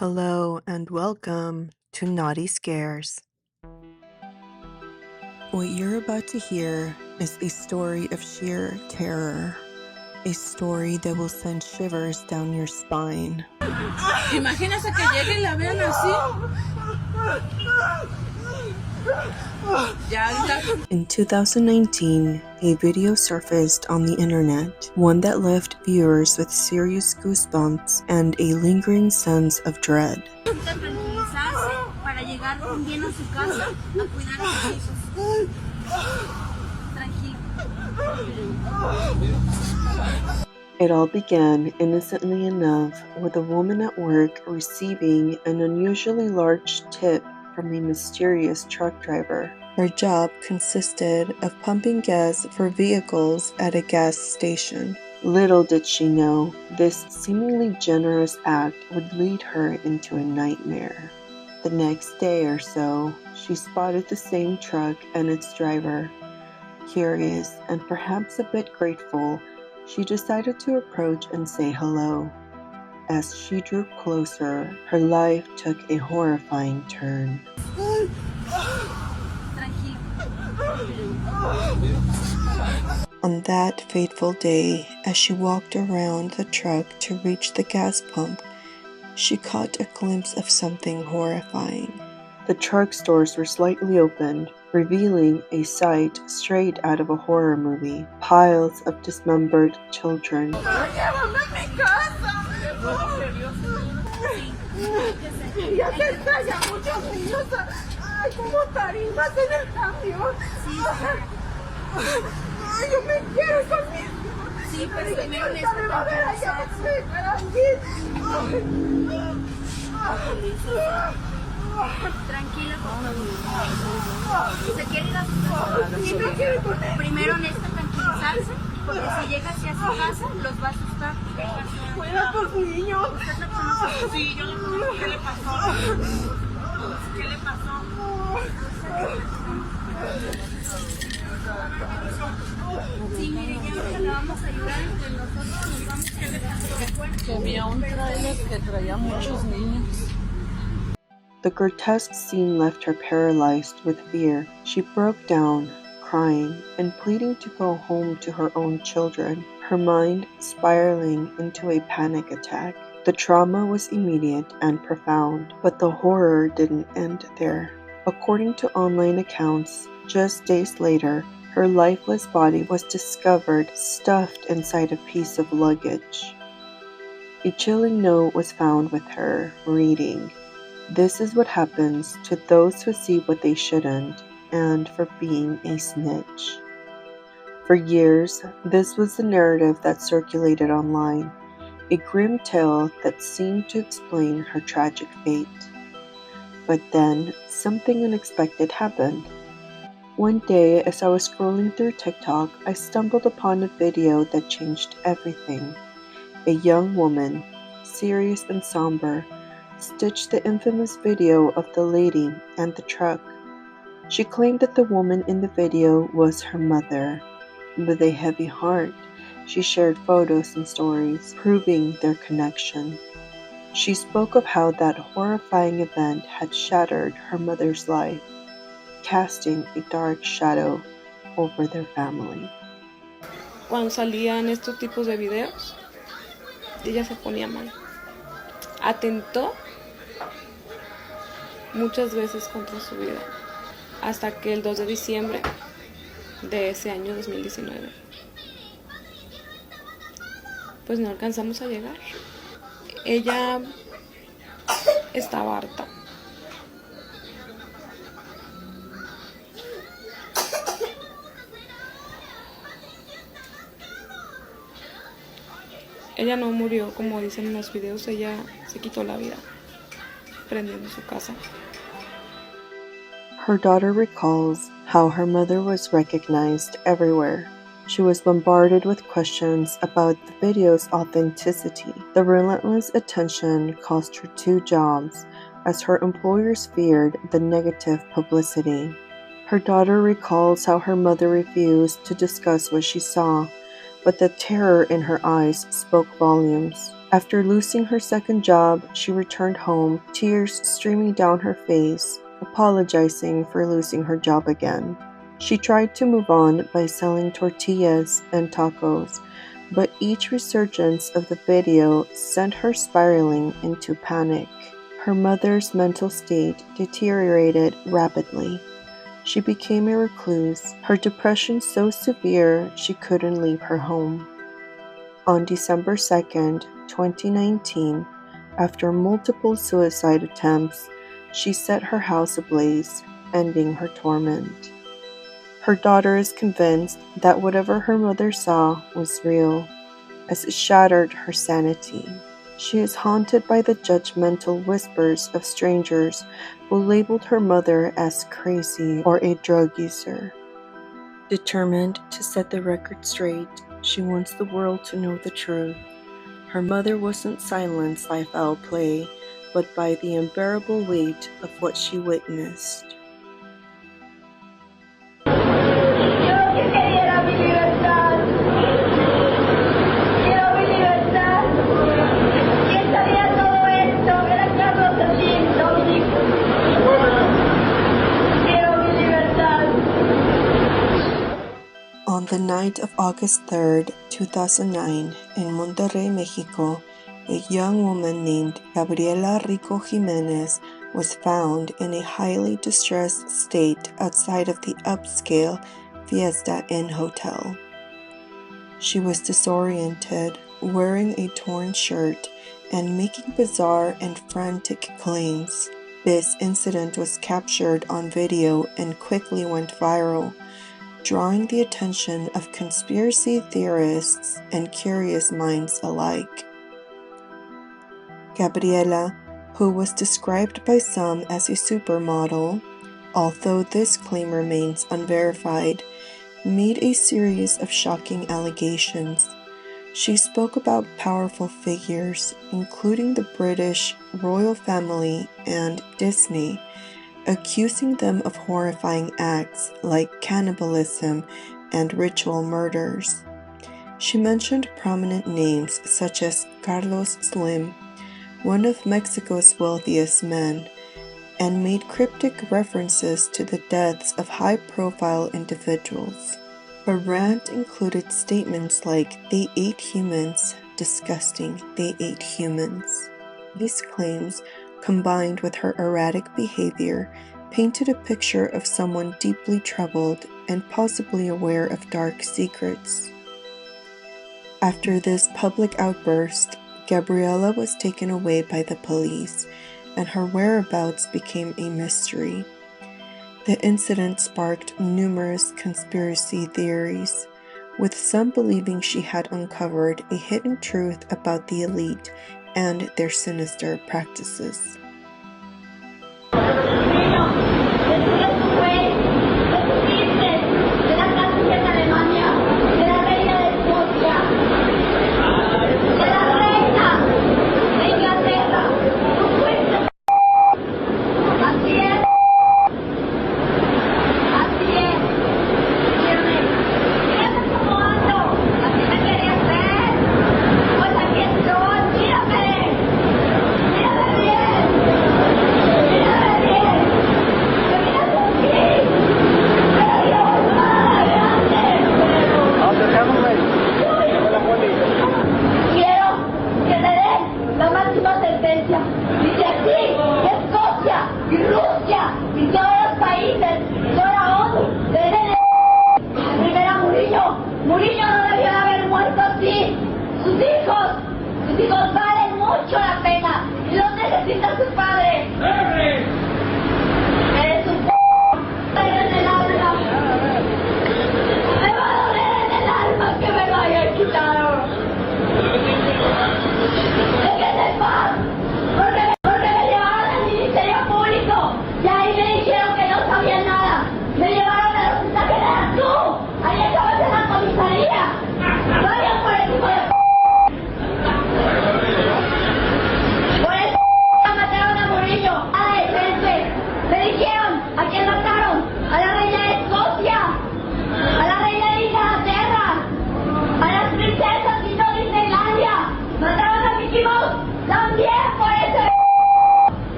Hello and welcome to Naughty Scares. What you're about to hear is a story of sheer terror. A story that will send shivers down your spine. Imagínese que llegue y la vean así. In 2019, a video surfaced on the internet, one that left viewers with serious goosebumps and a lingering sense of dread. It all began, innocently enough, with a woman at work receiving an unusually large tip from a mysterious truck driver. Her job consisted of pumping gas for vehicles at a gas station. Little did she know, this seemingly generous act would lead her into a nightmare. The next day or so, she spotted the same truck and its driver. Curious and perhaps a bit grateful, she decided to approach and say hello. As she drew closer, her life took a horrifying turn. On that fateful day, as she walked around the truck to reach the gas pump, she caught a glimpse of something horrifying. The truck doors were slightly opened, revealing a sight straight out of a horror movie. Piles of dismembered children. Tranquila, por favor. ¿Se quiere ir a su casa? Primero necesita tranquilizarse, porque si llega hacia su casa, los va a asustar. Cuida por su niño. ¿Usted la conoce? Sí, yo lo conozco. ¿Qué le pasó? ¿Qué le pasó? Sí, mire, ya ahorita la vamos a ayudar entre nosotros. Nos vamos a ver. Que había un trailer que traía muchos niños. The grotesque scene left her paralyzed with fear. She broke down, crying and pleading to go home to her own children, her mind spiraling into a panic attack. The trauma was immediate and profound, but the horror didn't end there. According to online accounts, just days later, her lifeless body was discovered stuffed inside a piece of luggage. A chilling note was found with her, reading, "This is what happens to those who see what they shouldn't, and for being a snitch." For years, this was the narrative that circulated online, a grim tale that seemed to explain her tragic fate. But then, something unexpected happened. One day, as I was scrolling through TikTok, I stumbled upon a video that changed everything. A young woman, serious and somber, stitched the infamous video of the lady and the truck. She claimed that the woman in the video was her mother. With a heavy heart, she shared photos and stories, proving their connection. She spoke of how that horrifying event had shattered her mother's life, casting a dark shadow over their family. Cuando salían estos tipos de videos, ella se ponía mal. Atentó muchas veces contra su vida, hasta que el 2 de diciembre de ese año 2019, pues no alcanzamos a llegar. Ella estaba harta. Ella no murió como dicen en los videos, ella se quitó la vida prendiendo su casa. Her daughter recalls how her mother was recognized everywhere. She was bombarded with questions about the video's authenticity. The relentless attention cost her 2 jobs, as her employers feared the negative publicity. Her daughter recalls how her mother refused to discuss what she saw, but the terror in her eyes spoke volumes. After losing her second job, she returned home, tears streaming down her face, apologizing for losing her job again. She tried to move on by selling tortillas and tacos, but each resurgence of the video sent her spiraling into panic. Her mother's mental state deteriorated rapidly. She became a recluse, her depression so severe she couldn't leave her home. On December 2nd, 2019, after multiple suicide attempts, she set her house ablaze, ending her torment. Her daughter is convinced that whatever her mother saw was real, as it shattered her sanity. She is haunted by the judgmental whispers of strangers who labeled her mother as crazy or a drug user. Determined to set the record straight, she wants the world to know the truth. Her mother wasn't silenced by foul play, but by the unbearable weight of what she witnessed. On the night of August 3rd, 2009, in Monterrey, Mexico, a young woman named Gabriela Rico Jimenez was found in a highly distressed state outside of the upscale Fiesta Inn hotel. She was disoriented, wearing a torn shirt, and making bizarre and frantic claims. This incident was captured on video and quickly went viral, drawing the attention of conspiracy theorists and curious minds alike. Gabriela, who was described by some as a supermodel, although this claim remains unverified, made a series of shocking allegations. She spoke about powerful figures, including the British royal family and Disney, accusing them of horrifying acts like cannibalism and ritual murders. She mentioned prominent names such as Carlos Slim, one of Mexico's wealthiest men, and made cryptic references to the deaths of high-profile individuals. Her rant included statements like, "They ate humans, disgusting, they ate humans." These claims, combined with her erratic behavior, painted a picture of someone deeply troubled and possibly aware of dark secrets. After this public outburst, Gabriela was taken away by the police, and her whereabouts became a mystery. The incident sparked numerous conspiracy theories, with some believing she had uncovered a hidden truth about the elite and their sinister practices. Me llevaron a la comisaría.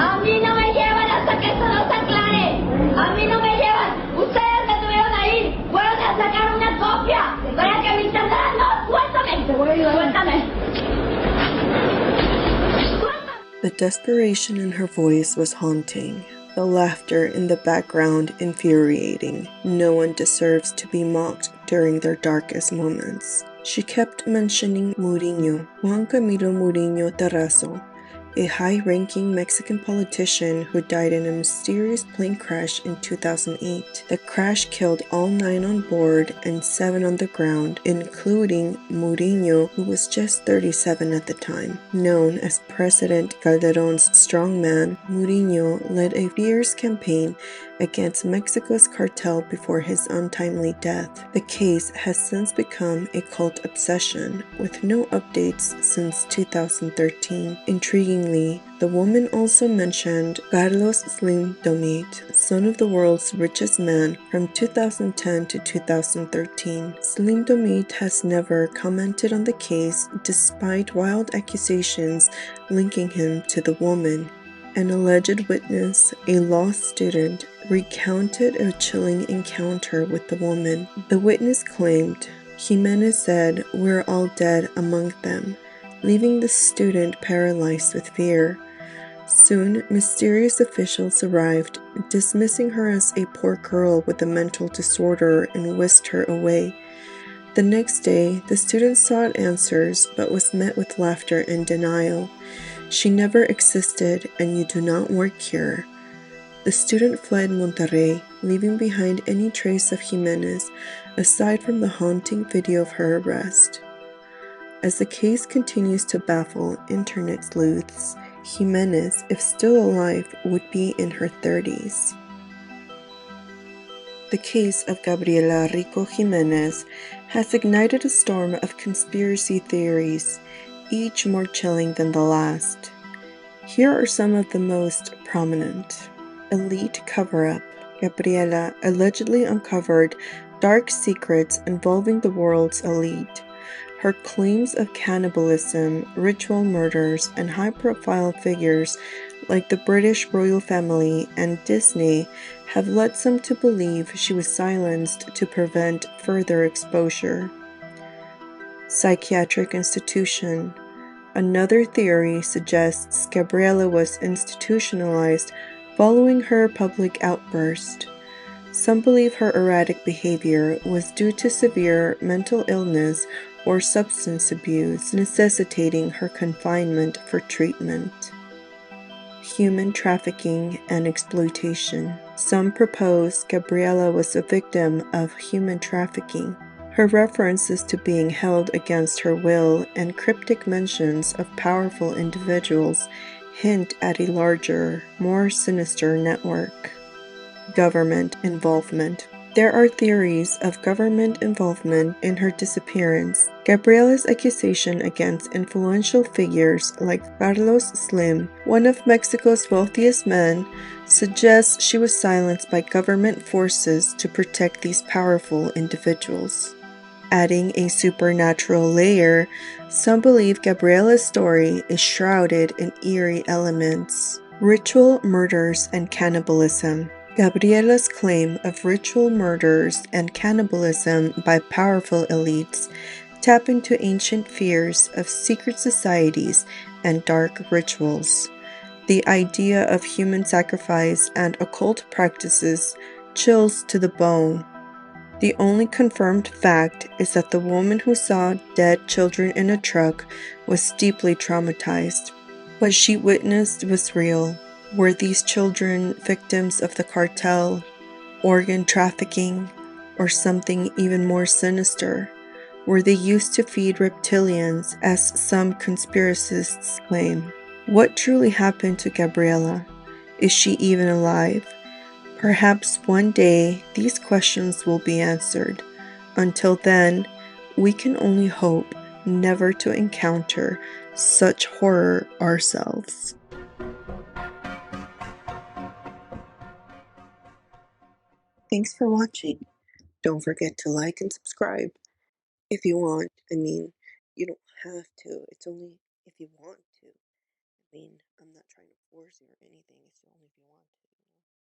A mí no me llevan hasta que esto no se aclare. A mí no me llevan. Ustedes me tuvieron ahí. Fueron a sacar una copia para que me internaran. No, suéltame. Te voy a ayudar. Suéltame. The desperation in her voice was haunting, the laughter in the background infuriating. No one deserves to be mocked during their darkest moments. She kept mentioning Murillo, Juan Camilo Murillo Terrazo, a high-ranking Mexican politician who died in a mysterious plane crash in 2008. The crash killed all 9 on board and 7 on the ground, including Murillo, who was just 37 at the time. Known as President Calderon's strongman, Murillo led a fierce campaign against Mexico's cartel before his untimely death. The case has since become a cult obsession, with no updates since 2013. Intriguingly, the woman also mentioned Carlos Slim Domit, son of the world's richest man, from 2010 to 2013. Slim Domit has never commented on the case despite wild accusations linking him to the woman. An alleged witness, a law student, recounted a chilling encounter with the woman. The witness claimed, Jimenez said, "We're all dead among them," leaving the student paralyzed with fear. Soon, mysterious officials arrived, dismissing her as a poor girl with a mental disorder, and whisked her away. The next day, the student sought answers but was met with laughter and denial. "She never existed, and you do not work here." The student fled Monterrey, leaving behind any trace of Jimenez, aside from the haunting video of her arrest. As the case continues to baffle internet sleuths, Jimenez, if still alive, would be in her 30s. The case of Gabriela Rico Jimenez has ignited a storm of conspiracy theories, each more chilling than the last. Here are some of the most prominent. Elite cover-up. Gabriela allegedly uncovered dark secrets involving the world's elite. Her claims of cannibalism, ritual murders, and high-profile figures like the British royal family and Disney have led some to believe she was silenced to prevent further exposure. Psychiatric institution. Another theory suggests Gabriela was institutionalized following her public outburst. Some believe her erratic behavior was due to severe mental illness or substance abuse, necessitating her confinement for treatment. Human trafficking and exploitation. Some propose Gabriela was a victim of human trafficking. Her references to being held against her will and cryptic mentions of powerful individuals hint at a larger, more sinister network. Government involvement. There are theories of government involvement in her disappearance. Gabriela's accusation against influential figures like Carlos Slim, one of Mexico's wealthiest men, suggests she was silenced by government forces to protect these powerful individuals. Adding a supernatural layer, some believe Gabriela's story is shrouded in eerie elements. Ritual murders and cannibalism. Gabriela's claim of ritual murders and cannibalism by powerful elites tap into ancient fears of secret societies and dark rituals. The idea of human sacrifice and occult practices chills to the bone. The only confirmed fact is that the woman who saw dead children in a truck was deeply traumatized. What she witnessed was real. Were these children victims of the cartel, organ trafficking, or something even more sinister? Were they used to feed reptilians, as some conspiracists claim? What truly happened to Gabriela? Is she even alive? Perhaps one day these questions will be answered. Until then, we can only hope never to encounter such horror ourselves. Thanks for watching. Don't forget to like and subscribe if you want. You don't have to. It's only if you want to. I'm not trying to force you or anything. It's only if you want